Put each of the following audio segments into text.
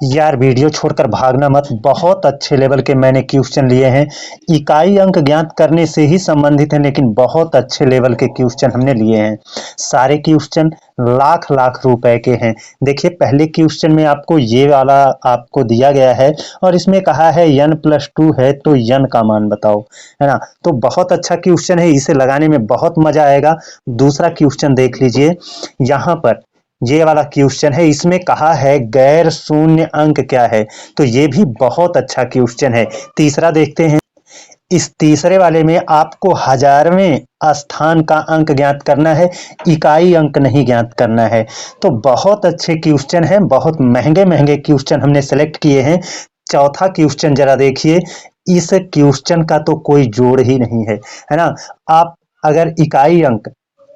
यार वीडियो छोड़कर भागना मत। बहुत अच्छे लेवल के मैंने क्वेश्चन लिए हैं। इकाई अंक ज्ञात करने से ही संबंधित हैं, लेकिन बहुत अच्छे लेवल के क्वेश्चन हमने लिए हैं। सारे क्वेश्चन लाख लाख रुपए के हैं। देखिए, पहले क्वेश्चन में आपको ये वाला आपको दिया गया है और इसमें कहा है n+2 है तो n का मान बताओ, है ना। तो बहुत अच्छा क्वेश्चन है, इसे लगाने में बहुत मजा आएगा। दूसरा क्वेश्चन देख लीजिए, यहाँ पर ये वाला क्वेश्चन है, इसमें कहा है गैर शून्य अंक क्या है। तो ये भी बहुत अच्छा क्वेश्चन है। तीसरा देखते हैं, इस तीसरे वाले में आपको हजारवें स्थान का अंक ज्ञात करना है, इकाई अंक नहीं ज्ञात करना है। तो बहुत अच्छे क्वेश्चन हैं, बहुत महंगे महंगे क्वेश्चन हमने सेलेक्ट किए हैं। चौथा क्वेश्चन जरा देखिए, इस क्वेश्चन का तो कोई जोड़ ही नहीं है ना। आप अगर इकाई अंक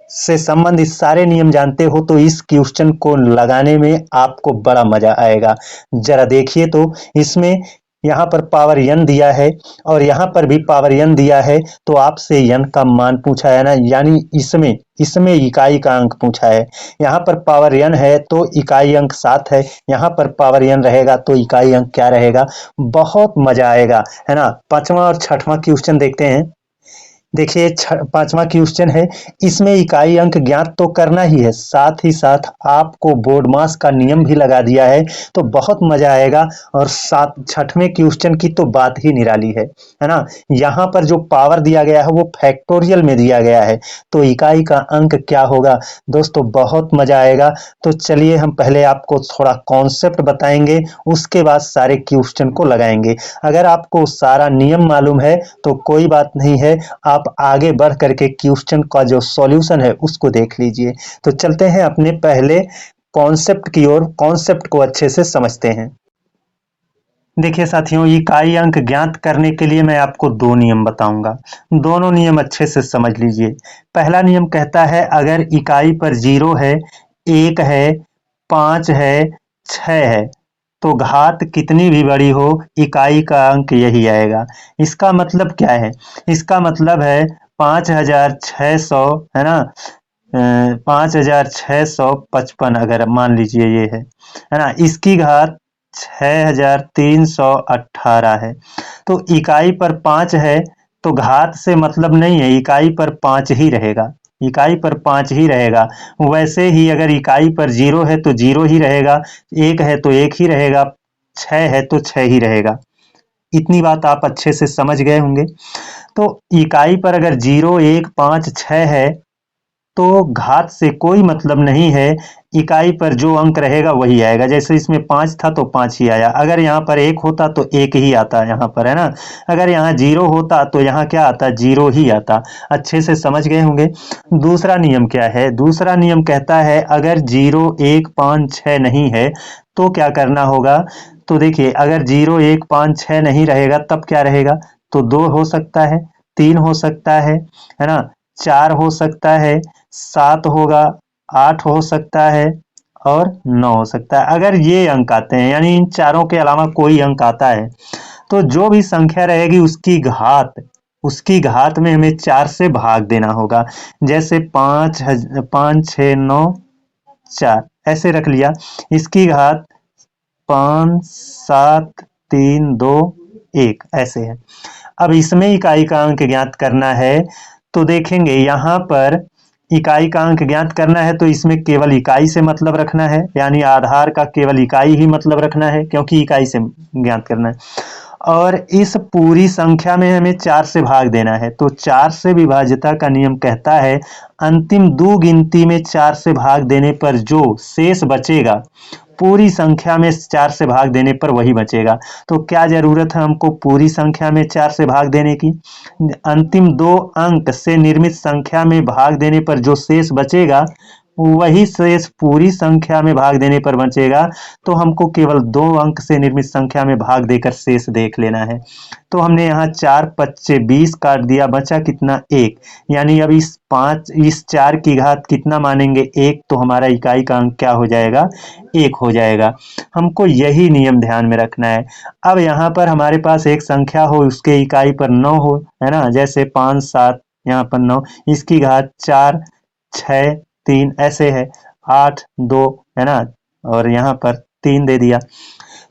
से संबंधित सारे नियम जानते हो तो इस क्वेश्चन को लगाने में आपको बड़ा मजा आएगा। जरा देखिए, तो इसमें यहाँ पर पावर n दिया है और यहाँ पर भी पावर n दिया है, तो आपसे n का मान पूछा है ना, यानी इसमें इसमें इकाई का अंक पूछा है। यहाँ पर पावर n है तो इकाई अंक 7 है, यहाँ पर पावर n रहेगा तो इकाई अंक क्या रहेगा। बहुत मजा आएगा, है ना। पांचवा और छठवां क्वेश्चन देखते हैं। देखिए, पांचवा क्वेश्चन है, इसमें इकाई अंक ज्ञात तो करना ही है, साथ ही साथ आपको बोर्ड मास का नियम भी लगा दिया है, तो बहुत मजा आएगा। और सात छठवें क्वेश्चन की तो बात ही निराली है ना। यहाँ पर जो पावर दिया गया है वो फैक्टोरियल में दिया गया है, तो इकाई का अंक क्या होगा दोस्तों, बहुत मजा आएगा। तो चलिए, हम पहले आपको थोड़ा कॉन्सेप्ट बताएंगे, उसके बाद सारे क्वेश्चन को लगाएंगे। अगर आपको सारा नियम मालूम है तो कोई बात नहीं है, आप आगे बढ़ करके क्वेश्चन का जो सॉल्यूशन है उसको देख लीजिए। तो चलते हैं अपने पहले कॉन्सेप्ट की ओर, कॉन्सेप्ट को अच्छे से समझते हैं। देखिए साथियों, इकाई अंक ज्ञात करने के लिए मैं आपको दो नियम बताऊंगा, दोनों नियम अच्छे से समझ लीजिए। पहला नियम कहता है, अगर इकाई पर 0 है, 1 है, 5 है, 6 है, तो घात कितनी भी बड़ी हो, इकाई का अंक यही आएगा। इसका मतलब क्या है? इसका मतलब है 5600, है ना, 5655 अगर मान लीजिए ये है ना, इसकी घात 6318 है। तो इकाई पर 5 है तो घात से मतलब नहीं है, इकाई पर 5 ही रहेगा, इकाई पर 5 ही रहेगा। वैसे ही अगर इकाई पर 0 है तो 0 ही रहेगा, 1 है तो 1 ही रहेगा, 6 है तो 6 ही रहेगा। इतनी बात आप अच्छे से समझ गए होंगे। तो इकाई पर अगर 0, 1, 5, 6 है तो घात से कोई मतलब नहीं है, इकाई पर जो अंक रहेगा वही आएगा। जैसे इसमें 5 था तो 5 ही आया, अगर यहाँ पर 1 होता तो 1 ही आता यहाँ पर, है ना। अगर यहाँ 0 होता तो यहाँ क्या आता, 0 ही आता। अच्छे से समझ गए होंगे। दूसरा नियम क्या है? दूसरा नियम कहता है, अगर 0, 1, 5, 6 नहीं है तो क्या करना होगा। तो देखिए, अगर 0, 1, 5, 6 नहीं रहेगा तब क्या रहेगा, तो 2 हो सकता है, 3 हो सकता है ना, 4 हो सकता है, 7 होगा, 8 हो सकता है और 9 हो सकता है। अगर ये अंक आते हैं, यानी इन चारों के अलावा कोई अंक आता है, तो जो भी संख्या रहेगी उसकी घात में हमें 4 से भाग देना होगा। जैसे 5, 5, 6, 9, 4 ऐसे रख लिया। इसकी घात 5, 7, 3, 2, 1 ऐसे है। अब इसमें इकाई का अंक ज्ञात करना है, तो देखेंगे यहाँ पर इकाई का अंक ज्ञात करना है तो इसमें केवल इकाई से मतलब रखना है, यानी आधार का केवल इकाई ही मतलब रखना है, क्योंकि इकाई से ज्ञात करना है। और इस पूरी संख्या में हमें 4 से भाग देना है, तो 4 से विभाज्यता का नियम कहता है, अंतिम दो गिनती में 4 से भाग देने पर जो शेष बचेगा, पूरी संख्या में 4 से भाग देने पर वही बचेगा। तो क्या जरूरत है हमको पूरी संख्या में 4 से भाग देने की? अंतिम दो अंक से निर्मित संख्या में भाग देने पर जो शेष बचेगा वही शेष पूरी संख्या में भाग देने पर बचेगा। तो हमको केवल 2 अंक से निर्मित संख्या में भाग देकर शेष देख लेना है। तो हमने यहाँ 4 पच्चे 20 काट दिया, बचा कितना, 1। यानी अब इस 4 की घात कितना मानेंगे, 1, तो हमारा इकाई का अंक क्या हो जाएगा, 1 हो जाएगा। हमको यही नियम ध्यान में रखना है। अब यहाँ पर हमारे पास एक संख्या हो, उसके इकाई पर 9 हो, है ना, जैसे 5, 7, यहाँ पर 9, इसकी घात 4, 6, 3 ऐसे है, 8, 2, है ना, और यहाँ पर 3 दे दिया।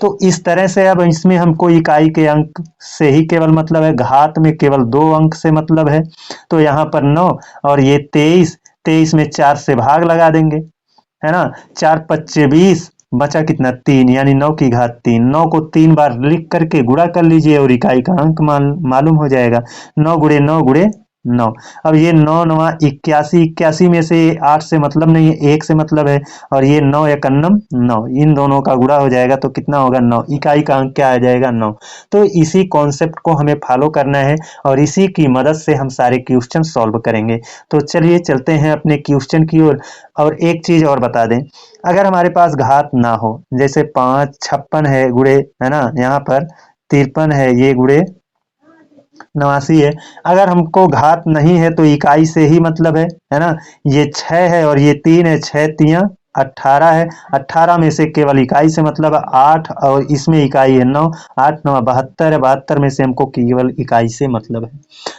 तो इस तरह से अब इसमें हमको इकाई के अंक से ही केवल मतलब है, घात में केवल 2 अंक से मतलब है। तो यहाँ पर 9 और ये 23, 23 में 4 से भाग लगा देंगे, है ना। 4 पच्चे 20, बचा कितना 3, यानी 9 की घात 3। 9 को 3 बार लिख करके गुणा कर लीजिए और इकाई का अंक मालूम हो जाएगा। 9 गुणे 9 गुणे 9। अब ये 9 9 81, 81 में से 8 से मतलब नहीं है, 1 से मतलब है, और ये 9 एकन्नम 9, इन दोनों का गुणा हो जाएगा तो कितना होगा 9, इकाई का अंक क्या आ जाएगा 9। तो इसी कॉन्सेप्ट को हमें फॉलो करना है और इसी की मदद से हम सारे क्वेश्चन सॉल्व करेंगे। तो चलिए चलते हैं अपने क्वेश्चन की ओर। और एक चीज और बता दें, अगर हमारे पास घात ना हो, जैसे 5 56 है गुणे, है ना, यहाँ पर 53 है, ये गुणे 89 है। अगर हमको घात नहीं है तो इकाई से ही मतलब है ना। ये 6 है और ये 3 है, 6 तिया 18 है, 18 में से केवल इकाई से मतलब 8 और इसमें इकाई है 9, 8 9 72 है, 72 में से हमको केवल इकाई से मतलब है।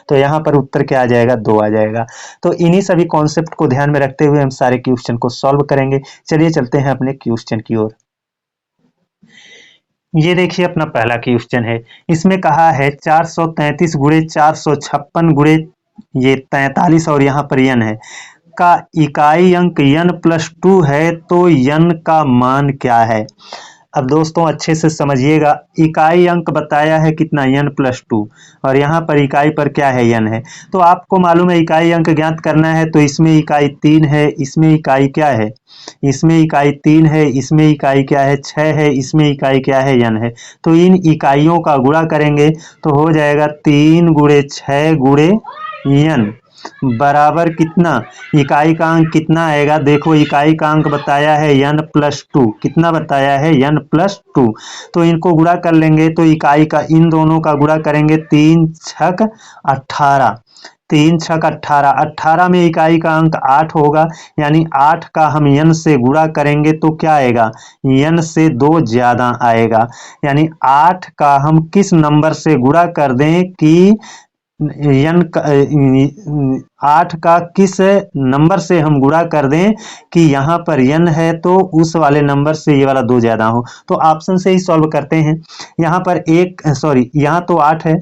तो यहाँ पर उत्तर क्या आ जाएगा 2 आ जाएगा। तो इन्हीं सभी कॉन्सेप्ट को ध्यान में रखते हुए हम सारे क्वेश्चन को सॉल्व करेंगे। चलिए चलते हैं अपने क्वेश्चन की ओर। ये देखिए अपना पहला क्वेश्चन है। इसमें कहा है 433 गुणे 456 गुणे ये 43 और यहाँ पर n है का इकाई अंक n प्लस 2 है, तो n का मान क्या है। अब दोस्तों अच्छे से समझिएगा, इकाई अंक बताया है कितना n प्लस 2 और यहाँ पर इकाई पर क्या है n है। तो आपको मालूम है इकाई अंक ज्ञात करना है, तो इसमें इकाई 3 है, इसमें इकाई क्या है, इसमें इकाई 3 है, इसमें इकाई क्या है 6 है, इसमें इकाई क्या है n है। तो इन इकाइयों का गुणा करेंगे तो हो जाएगा 3 गुणे 6 गुणे n बराबर कितना, इकाई का अंक कितना आएगा। देखो इकाई का अंक बताया है n प्लस 2, कितना बताया है n प्लस 2। तो इनको गुणा कर लेंगे तो इकाई का इन दोनों का गुणा करेंगे 3 छक 18, 3 छक 18, 18 में इकाई का अंक 8 होगा, यानी 8 का हम n से गुणा करेंगे तो क्या आएगा, n से 2 ज्यादा आएगा। यानी 8 का हम किस नंबर से गुणा कर दें कि n 8 का किस नंबर से हम गुणा कर दें कि यहाँ पर n है तो उस वाले नंबर से ये वाला 2 ज्यादा हो। तो ऑप्शन से ही सॉल्व करते हैं। यहाँ पर यहाँ तो 8 है,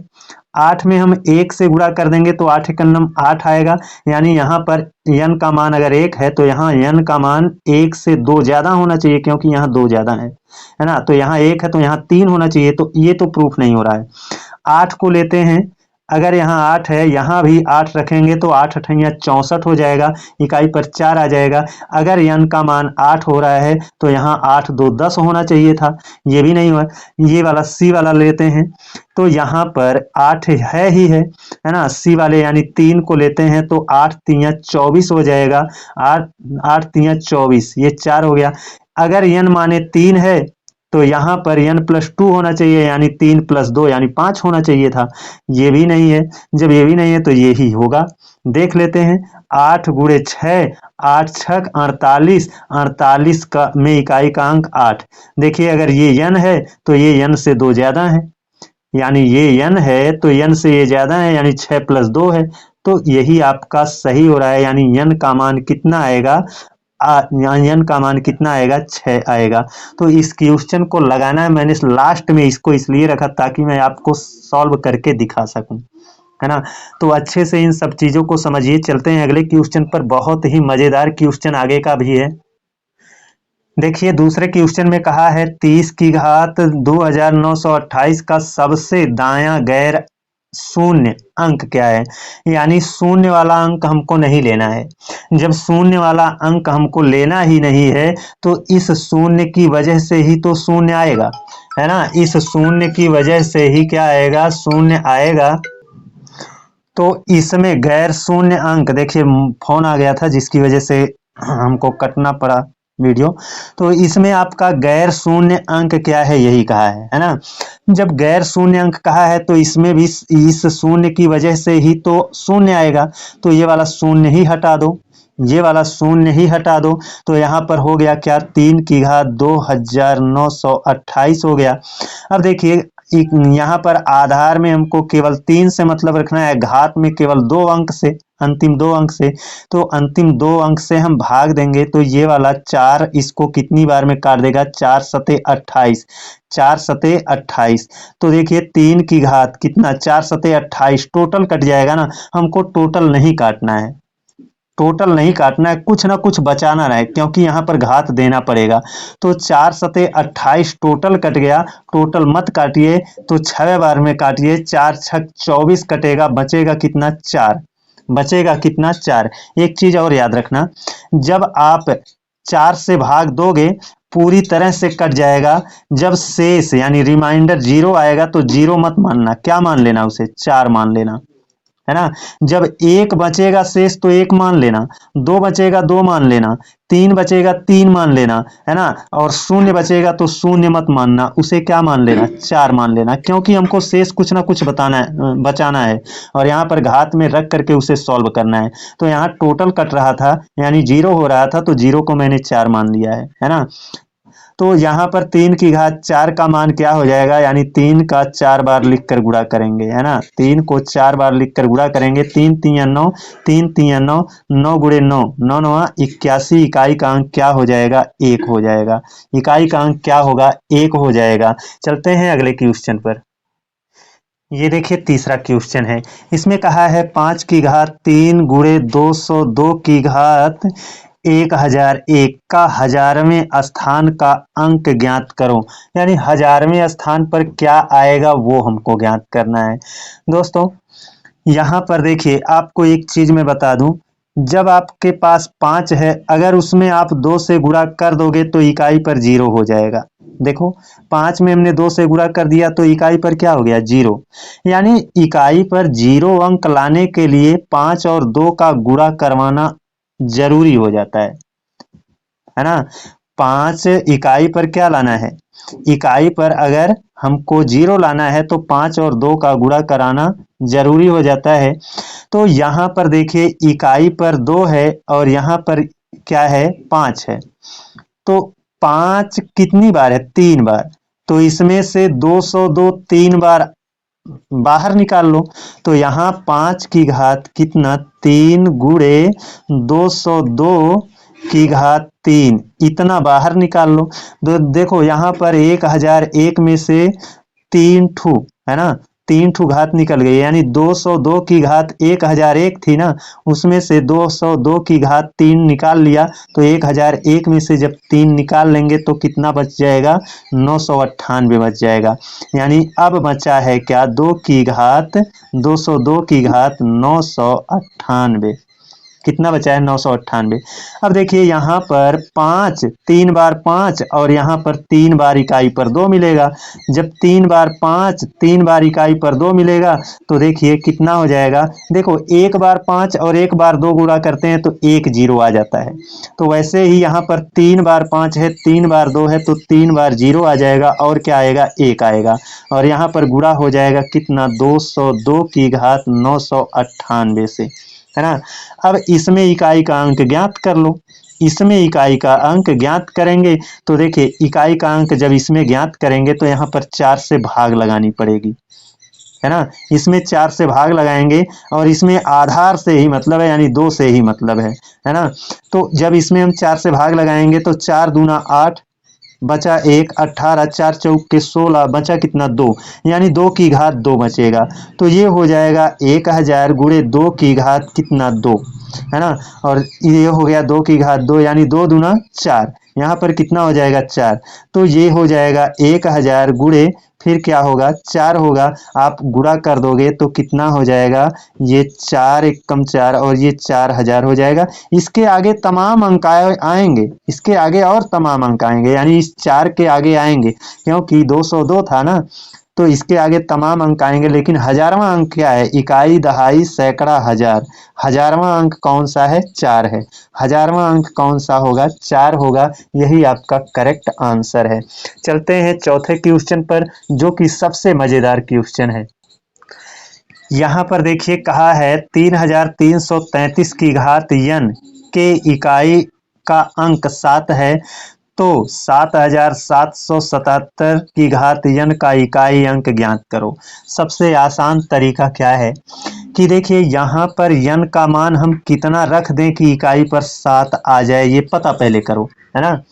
8 में हम 1 से गुणा कर देंगे तो 8 एकन्नम 8 आएगा, यानी यहाँ पर n का मान अगर 1 है तो यहाँ n का मान 1 से 2 ज्यादा होना चाहिए, क्योंकि यहाँ 2 ज्यादा है ना। तो यहाँ 1 है तो यहाँ 3 होना चाहिए, तो ये तो प्रूफ नहीं हो रहा है। 8 को लेते हैं, अगर यहाँ 8 है, यहाँ भी 8 रखेंगे तो 8 अठैया 64 हो जाएगा, इकाई पर 4 आ जाएगा। अगर n का मान 8 हो रहा है तो यहाँ 8 2 10 होना चाहिए था, ये भी नहीं हुआ। ये वाला सी वाला लेते हैं, तो यहाँ पर 8 है ही है ना। सी वाले यानी 3 को लेते हैं तो 8 तिया 24 हो जाएगा, 8 8 तिया 24, ये 4 हो गया। अगर n माने 3 है तो यहाँ पर n प्लस 2 होना चाहिए, यानी 3 प्लस 2 यानी 5 होना चाहिए था, ये भी नहीं है। जब ये भी नहीं है तो ये ही होगा। देख लेते हैं, 8 गुणे 6, 8 छक 48, 48 का में इकाई का अंक 8। देखिए अगर ये n है तो ये n से 2 ज्यादा है, यानी ये n है तो n से ये ज्यादा है, यानी 6 प्लस 2 है। तो यही आपका सही हो रहा है, यानी n का मान कितना आएगा, n का मान कितना आएगा 6 आएगा। तो इस क्वेश्चन को लगाना है, मैंने लास्ट में इसको इसलिए रखा ताकि मैं आपको सॉल्व करके दिखा सकूं, है ना। तो अच्छे से इन सब चीजों को समझिए। चलते हैं अगले क्वेश्चन पर, बहुत ही मजेदार क्वेश्चन आगे का भी है। देखिए दूसरे क्वेश्चन में कहा है 30 की घात 2928 का सबसे दायां गैर शून्य अंक क्या है। यानी शून्य वाला अंक हमको नहीं लेना है। जब शून्य वाला अंक हमको लेना ही नहीं है तो इस शून्य की वजह से ही तो शून्य आएगा, है ना। इस शून्य की वजह से ही क्या आएगा, शून्य आएगा। तो इसमें गैर शून्य अंक, देखिए फोन आ गया था जिसकी वजह से हमको कटना पड़ा वीडियो। तो इसमें आपका गैर शून्य अंक क्या है, यही कहा है ना। जब गैर शून्य अंक कहा है तो इसमें भी इस शून्य की वजह से ही तो शून्य आएगा। तो ये वाला शून्य ही हटा दो, ये वाला शून्य ही हटा दो। तो यहाँ पर हो गया क्या, 3 की घात 2928 हो गया। अब देखिए यहाँ पर आधार में हमको केवल 3 से मतलब रखना है, घात में केवल 2 अंक से, अंतिम 2 अंक से। तो अंतिम 2 अंक से हम भाग देंगे तो ये वाला 4 इसको कितनी बार में काट देगा, 4 सते 28, 4 सते 28। तो देखिए 3 की घात कितना, 4 सते 28, टोटल कट जाएगा ना, हमको टोटल नहीं काटना है, टोटल नहीं काटना है, कुछ ना कुछ बचाना रहे क्योंकि यहाँ पर घात देना पड़ेगा। तो 4 सते 28 टोटल कट गया, टोटल मत काटिए, तो 6 बार में काटिए, 4 छक 24 कटेगा, बचेगा कितना, 4, बचेगा कितना, 4। एक चीज और याद रखना, जब आप 4 से भाग दोगे पूरी तरह से कट जाएगा, जब शेष यानी रिमाइंडर 0 आएगा तो 0 मत मानना, क्या मान लेना, उसे 4 मान लेना, है ना। जब 1 बचेगा शेष तो 1 मान लेना, 2 बचेगा 2 मान लेना, 3 बचेगा 3 मान लेना, है ना, और 0 बचेगा तो 0 मत मानना, उसे क्या मान लेना, 4 मान लेना, क्योंकि हमको शेष कुछ ना कुछ बताना है, बचाना है, और यहाँ पर घात में रख करके उसे सॉल्व करना है। तो यहाँ टोटल कट रहा था यानी 0 हो रहा था, तो 0 को मैंने 4 मान लिया है ना। तो यहाँ पर 3 की घात 4 का मान क्या हो जाएगा, यानी 3 का 4 बार लिख कर गुणा करेंगे, है ना, 3 को 4 बार लिख कर गुणा करेंगे, 3 तिया 9, 3 तिया 9, 9 गुणे 9, 9 नवा 81, इकाई का अंक क्या हो जाएगा, 1 हो जाएगा, इकाई का अंक क्या होगा, 1 हो जाएगा। चलते हैं अगले क्वेश्चन पर। ये देखिए तीसरा क्वेश्चन है, इसमें कहा है 5 की घात 3 गुणे 202 की घात 1001 का हजारवें स्थान का अंक ज्ञात करो, यानी हजारवें स्थान पर क्या आएगा वो हमको ज्ञात करना है। दोस्तों यहाँ पर देखिए आपको एक चीज मैं बता दूं, जब आपके पास 5 है, अगर उसमें आप 2 से गुणा कर दोगे तो इकाई पर 0 हो जाएगा। देखो 5 में हमने 2 से गुणा कर दिया तो इकाई पर क्या हो गया, 0, यानी इकाई पर 0 अंक लाने के लिए 5 और 2 का गुणा करवाना जरूरी हो जाता है ना। 5 इकाई पर क्या लाना है, इकाई पर अगर हमको 0 लाना है तो 5 और 2 का गुणा कराना जरूरी हो जाता है। तो यहाँ पर देखिए इकाई पर 2 है और यहाँ पर क्या है, 5 है, तो 5 कितनी बार है, 3 बार, तो इसमें से 202 3 बार बाहर निकाल लो, तो यहाँ 5 की घात कितना, 3 गुणे 202 की घात 3, इतना बाहर निकाल लो। तो देखो यहाँ पर 1001 में से 3 ठू, है ना, 3 ठू घात निकल गई, यानी 202 की घात 1001 थी ना, उसमें से 202 की घात 3 निकाल लिया, तो 1001 में से जब 3 निकाल लेंगे तो कितना बच जाएगा, 998 बच जाएगा। यानी अब बचा है क्या, 2 की घात 202 की घात 998, कितना बचा है, 998। अब देखिए यहाँ पर 5 3 बार 5 और यहाँ पर 3 बार इकाई पर 2 मिलेगा, जब 3 बार 5 3 बार इकाई पर 2 मिलेगा तो देखिए कितना हो जाएगा, देखो 1 बार 5 और 1 बार 2 गुणा करते हैं तो 1 0 आ जाता है, तो वैसे ही यहाँ पर 3 बार 5 है, 3 बार 2 है, तो 3 बार 0 आ जाएगा और क्या आएगा, 1 आएगा, और यहाँ पर गुणा हो जाएगा कितना, 202 की घात 998 से, है ना। अब इसमें इकाई का अंक ज्ञात कर लो, इसमें इकाई का अंक ज्ञात करेंगे तो देखिए इकाई का अंक जब इसमें ज्ञात करेंगे तो यहाँ पर 4 से भाग लगानी पड़ेगी, है ना, इसमें 4 से भाग लगाएंगे और इसमें आधार से ही मतलब है, यानी 2 से ही मतलब है ना। तो जब इसमें हम 4 से भाग लगाएंगे तो 4 दूना 8, बचा 1, 18, 4 चौक के 16, बचा कितना, 2, यानी 2 की घात 2 बचेगा, तो ये हो जाएगा 1000 गुणे 2 की घात कितना, 2, है ना, और ये हो गया 2 की घात 2, यानी 2 दूना 4, यहाँ पर कितना हो जाएगा, 4, तो ये हो जाएगा 1000 गुणे फिर क्या होगा, 4 होगा, आप गुणा कर दोगे तो कितना हो जाएगा, ये 4 एकम 4 और ये 4000 हो जाएगा। इसके आगे तमाम अंक आएंगे, इसके आगे और तमाम अंक आएंगे, यानी इस 4 के आगे आएंगे क्योंकि 202 था ना, तो इसके आगे तमाम अंक आएंगे, लेकिन हजारवां अंक क्या है, इकाई दहाई सैकड़ा हजार, हजारवां अंक कौन सा है, 4 है, हजारवां अंक कौन सा होगा, 4 होगा, यही आपका करेक्ट आंसर है। चलते हैं चौथे क्वेश्चन पर जो कि सबसे मजेदार क्वेश्चन है। यहाँ पर देखिए कहा है 3333 की घात n के इकाई का अंक 7 है, तो 7777 की घात n का इकाई अंक ज्ञात करो। सबसे आसान तरीका क्या है कि देखिए यहाँ पर n का मान हम कितना रख दें कि इकाई पर 7 आ जाए, ये पता पहले करो, है ना।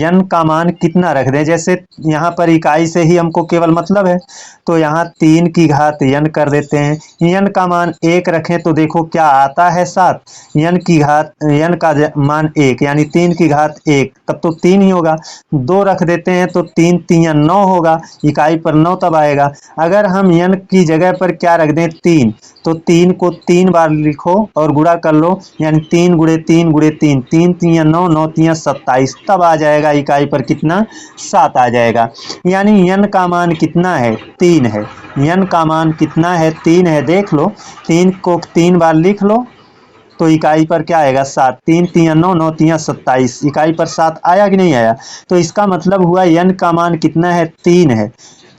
n का मान कितना रख दें, जैसे यहाँ पर इकाई से ही हमको केवल मतलब है, तो यहाँ 3 की घात n कर देते हैं। n का मान 1 रखें तो देखो क्या आता है 7। n की घात n का मान 1 यानी 3 की घात 1, तब तो 3 ही होगा। 2 रख देते हैं तो 3 3 9 होगा, इकाई पर 9 तब आएगा। अगर हम n की जगह पर क्या रख दें 3, तो 3 को 3 बार लिखो और गुणा कर लो, यानी 3 गुणे 3 गुणे 3, 3 3 9, 9 3 27, तब आ जाएगा इकाई पर कितना 7 आ जाएगा। यानी n का मान कितना है 3 है। n का मान कितना है 3 है, देख लो 3 को 3 बार लिख लो तो इकाई पर क्या आएगा 7। 3 3 9, 9 3 27, इकाई पर 7 आया कि नहीं आया। तो इसका मतलब हुआ n का मान कितना है 3 है।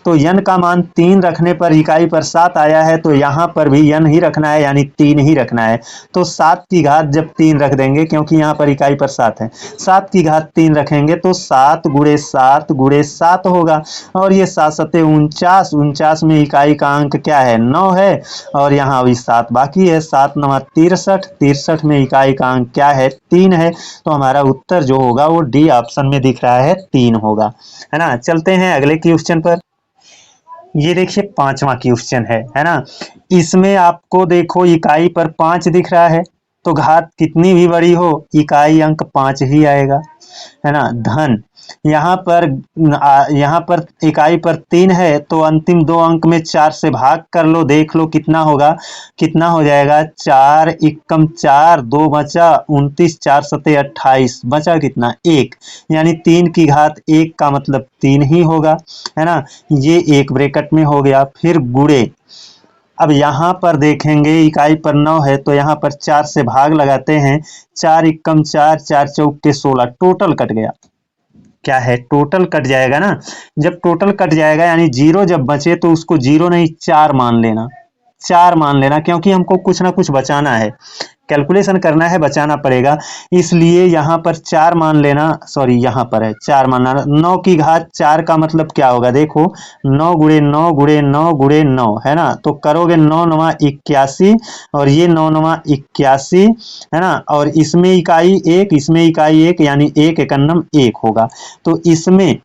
तो n का मान 3 रखने पर इकाई पर 7 आया है, तो यहाँ पर भी n ही रखना है यानी 3 ही रखना है। तो 7 की घात जब 3 रख देंगे, क्योंकि यहाँ पर इकाई पर 7 है, 7 की घात 3 रखेंगे तो 7 गुणे 7 गुणे 7 होगा। और ये 7 सत्ते 49, 49 में इकाई का अंक क्या है 9 है, और यहाँ अभी 7 बाकी है। 7 9 63, 63 में इकाई का अंक क्या है 3 है। तो हमारा उत्तर जो होगा वो डी ऑप्शन में दिख रहा है 3 होगा, है ना। चलते हैं अगले क्वेश्चन पर। ये देखिए 5वां क्वेश्चन है ना। इसमें आपको देखो इकाई पर 5 दिख रहा है, तो घात कितनी भी बड़ी हो इकाई अंक 5 ही आएगा, है ना। धन यहाँ पर इकाई पर 3 है, तो अंतिम 2 अंक में 4 से भाग कर लो, देख लो कितना होगा, कितना हो जाएगा 4 एकम 4, 2 बचा 29, 4 सत्ते 28, बचा कितना 1, यानी 3 की घात 1 का मतलब 3 ही होगा, है ना। ये एक ब्रैकेट में हो गया। फिर गुणे, अब यहाँ पर देखेंगे इकाई पर 9 है, तो यहाँ पर 4 से भाग लगाते हैं, 4 एकम 4, 4 चौके 16, टोटल कट गया, क्या है टोटल कट जाएगा ना। जब टोटल कट जाएगा यानी जीरो जब बचे तो उसको जीरो नहीं 4 मान लेना, 4 मान लेना, क्योंकि हमको कुछ ना कुछ बचाना है, कैलकुलेशन करना है, बचाना पड़ेगा, इसलिए यहाँ पर 4 मान लेना। सॉरी यहाँ पर है 4 मानना। 9 की घात 4 का मतलब क्या होगा, देखो 9 गुणे 9 गुणे 9 गुणे 9, है ना। तो करोगे 9 9 81, और ये 9 9 81, है ना। और इसमें इकाई 1, इसमें इकाई 1, यानी 1 एकन्नम 1 होगा। तो इसमें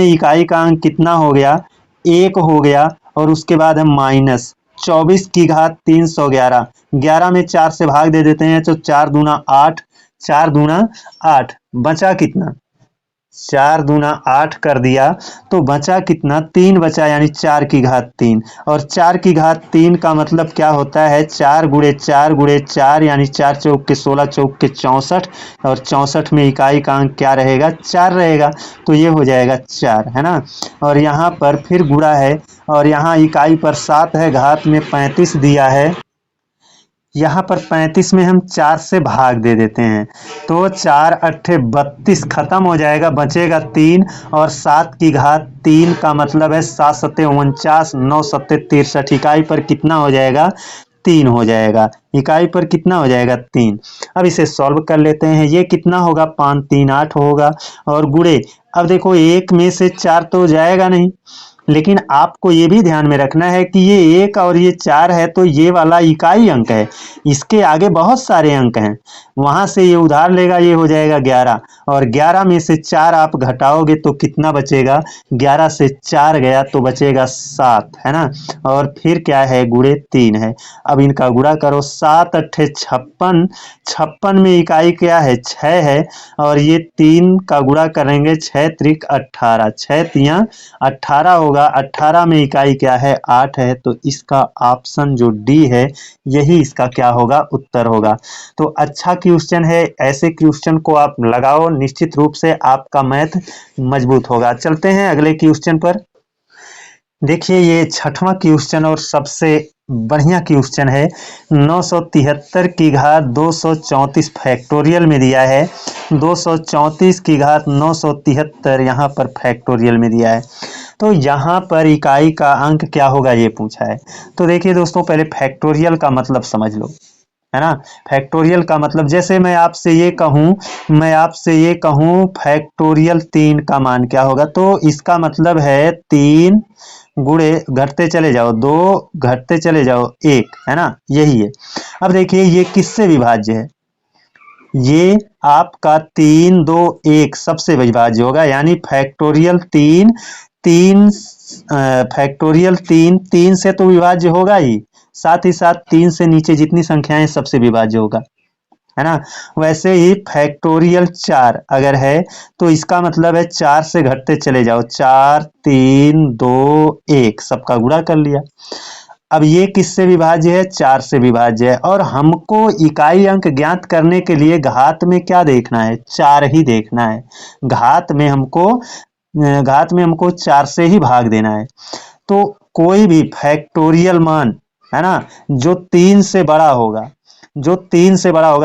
इकाई का अंक कितना हो गया 1 हो गया। और उसके बाद है माइनस 24 की घात 311, 11 में 4 से भाग दे देते हैं, तो 4 दूना 8, 4 दूना 8, बचा कितना 4 दूना 8 कर दिया, तो बचा कितना 3 बचा, यानी 4 की घात 3। और 4 की घात 3 का मतलब क्या होता है 4 गुणे 4 गुणे 4, यानी 4 चौक के 16, चौक के 64, और 64 में इकाई का अंक क्या रहेगा 4 रहेगा, तो ये हो जाएगा 4, है ना। और यहाँ पर फिर गुणा है, और यहाँ इकाई पर 7 है, घात में 35 दिया है, यहाँ पर 35 में हम 4 से भाग दे देते हैं, तो 4 अट्ठे 32, खत्म हो जाएगा, बचेगा 3, और 7 की घात 3 का मतलब है 7 सत्ते 49, 9 सत्ते 63, इकाई पर कितना हो जाएगा 3 हो जाएगा, इकाई पर कितना हो जाएगा 3। अब इसे सॉल्व कर लेते हैं, ये कितना होगा 5 3 8 होगा। और गुणे, अब देखो 1 में से 4 तो जाएगा नहीं, लेकिन आपको ये भी ध्यान में रखना है कि ये 1 और ये 4 है, तो ये वाला इकाई अंक है, इसके आगे बहुत सारे अंक हैं, वहां से ये उधार लेगा, ये हो जाएगा 11, और 11 में से 4 आप घटाओगे तो कितना बचेगा, 11 से 4 गया तो बचेगा 7, है ना। और फिर क्या है गुणे 3 है। अब इनका गुणा करो, 7 अट्ठे 56, 56 में इकाई क्या है 6 है, और ये 3 का गुणा करेंगे 6 त्रिक 18, 6 तिया 18 होगा, 18 में इकाई क्या है 8 है, तो इसका ऑप्शन जो डी है यही इसका क्या होगा उत्तर होगा। तो अच्छा क्वेश्चन है, ऐसे क्वेश्चन को आप लगाओ, निश्चित रूप से आपका मैथ मजबूत होगा। चलते हैं अगले क्वेश्चन पर। देखिए ये 6वां क्वेश्चन और सबसे बढ़िया क्वेश्चन है। 973 की घात 234 फैक्टोरियल में दिया है, 234 की घात 973 यहाँ पर फैक्टोरियल में दिया है, तो यहाँ पर इकाई का अंक क्या होगा ये पूछा है। तो देखिए दोस्तों, पहले फैक्टोरियल का मतलब समझ लो। है ना। फैक्टोरियल का मतलब जैसे मैं आपसे ये कहूँ फैक्टोरियल 3 का मान क्या होगा, तो इसका मतलब है 3 गुणे घटते चले जाओ 2, घटते चले जाओ 1, है ना, यही है। अब देखिए ये किससे विभाज्य है, ये आपका 3 2 1 सबसे विभाज्य होगा, यानी फैक्टोरियल 3 3 फैक्टोरियल 3 3 से तो विभाज्य होगा ही, साथ ही साथ 3 से नीचे जितनी संख्याएं सबसे विभाज्य होगा, है ना। वैसे ही फैक्टोरियल 4 अगर है तो इसका मतलब है 4 से घटते चले जाओ, 4 3 2 1 सबका गुणा कर लिया। अब ये किससे विभाज्य है, 4 से विभाज्य है, और हमको इकाई अंक ज्ञात करने के लिए घात में क्या देखना है, 4 ही देखना है। घात में हमको 4 से ही भाग देना है। तो कोई भी फैक्टोरियल मान, है ना, जो 3 से बड़ा होगा,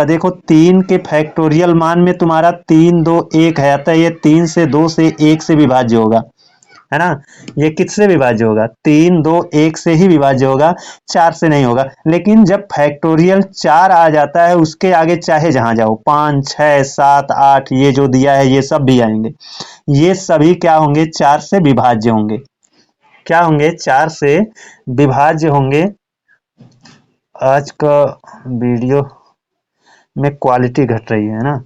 देखो 3 के फैक्टोरियल मान में तुम्हारा 3 2 1 है, अतः ये 3 से 2 से 1 से विभाज्य होगा, है ना। ये किससे विभाज्य होगा, 3 2 1 से ही विभाज्य होगा, 4 से नहीं होगा। लेकिन जब फैक्टोरियल 4 आ जाता है, उसके आगे चाहे जहां जाओ 5 6 7 8 ये जो दिया है ये सब भी आएंगे, ये सभी क्या होंगे, 4 से विभाज्य होंगे। क्या होंगे, 4 से विभाज्य होंगे। आज का वीडियो में क्वालिटी घट रही है ना,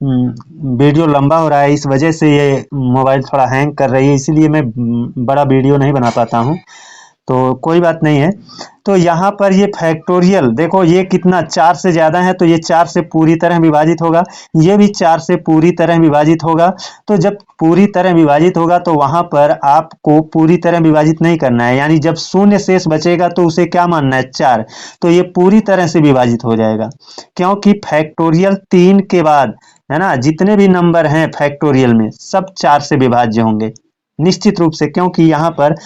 वीडियो लंबा हो रहा है, इस वजह से ये मोबाइल थोड़ा हैंग कर रही है, इसीलिए मैं बड़ा वीडियो नहीं बना पाता हूँ, तो कोई बात नहीं है। तो यहाँ पर ये फैक्टोरियल देखो, ये कितना 4 से ज़्यादा है, तो ये 4 से पूरी तरह विभाजित होगा, ये भी 4 से पूरी तरह विभाजित होगा। तो जब पूरी तरह विभाजित होगा तो वहाँ पर आपको पूरी तरह विभाजित नहीं करना है, यानी जब शून्य शेष बचेगा तो उसे क्या मानना है, 4, तो ये पूरी तरह से विभाजित हो जाएगा, क्योंकि फैक्टोरियल 3 के बाद, है ना, जितने भी नंबर हैं फैक्टोरियल में सब 4 से विभाज्य होंगे निश्चित रूप से, क्योंकि यहाँ पर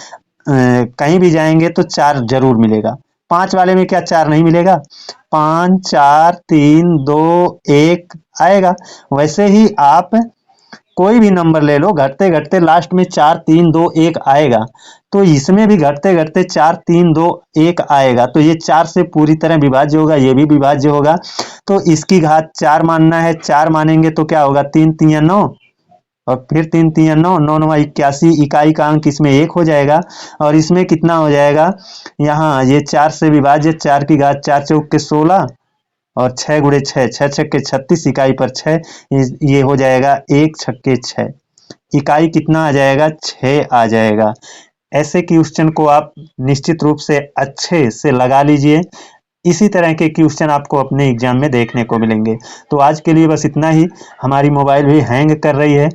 कहीं भी जाएंगे तो 4 जरूर मिलेगा। 5 वाले में क्या 4 नहीं मिलेगा, 5 4 3 2 1 आएगा। वैसे ही आप कोई भी नंबर ले लो, घटते घटते लास्ट में 4 3 2 1 आएगा, तो इसमें भी घटते घटते 4 3 2 1 आएगा, तो ये 4 से पूरी तरह विभाज्य होगा, ये भी विभाज्य होगा। तो इसकी घात 4 मानना है, 4 मानेंगे तो क्या होगा, 3 3 9, और फिर 3 3 9 9 9 81, इकाई का अंक इसमें 1 हो जाएगा, और इसमें कितना हो जाएगा, यहाँ ये 4 से विभाज्य, 4 की घात 4 चौक के 16, और 6 गुणे 6 6 छक्के 36, इकाई पर 6, ये हो जाएगा 1 छक्के 6, इकाई कितना आ जाएगा, 6 आ जाएगा। ऐसे क्वेश्चन को आप निश्चित रूप से अच्छे से लगा लीजिए, इसी तरह के क्वेश्चन आपको अपने एग्जाम में देखने को मिलेंगे। तो आज के लिए बस इतना ही। हमारी मोबाइल भी हैंग कर रही है,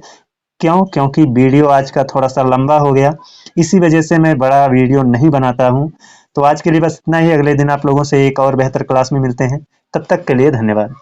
क्योंकि वीडियो आज का थोड़ा सा लंबा हो गया, इसी वजह से मैं बड़ा वीडियो नहीं बनाता हूँ। तो आज के लिए बस इतना ही, अगले दिन आप लोगों से एक और बेहतर क्लास में मिलते हैं, तब तक के लिए धन्यवाद।